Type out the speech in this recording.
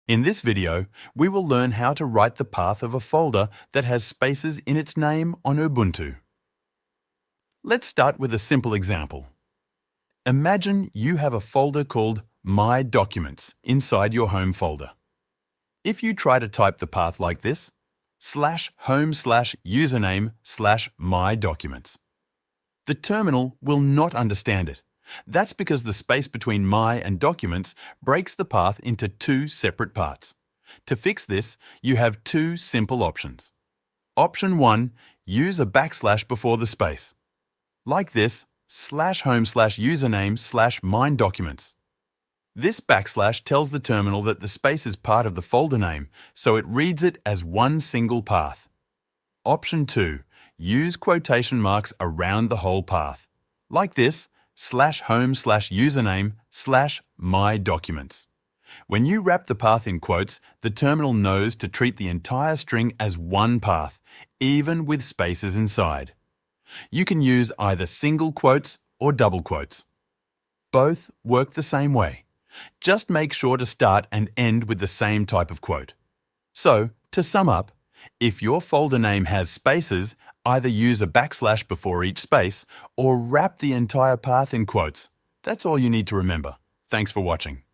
In this video, we will learn how to write the path of a folder that has spaces in its name on Ubuntu. Let's start with a simple example. Imagine you have a folder called My Documents inside your home folder. If you try to type the path like this, /home/username/my-documents, the terminal will not understand it. That's because the space between my and documents breaks the path into two separate parts. To fix this, you have two simple options. Option 1, use a backslash before the space. Like this, /home/username/mine-documents. This backslash tells the terminal that the space is part of the folder name, so it reads it as one single path. Option 2, use quotation marks around the whole path. Like this, /home/username/my-documents. When you wrap the path in quotes, the terminal knows to treat the entire string as one path, even with spaces inside. You can use either single quotes or double quotes. Both work the same way. Just make sure to start and end with the same type of quote. So, to sum up, if your folder name has spaces, either use a backslash before each space or wrap the entire path in quotes. That's all you need to remember. Thanks for watching.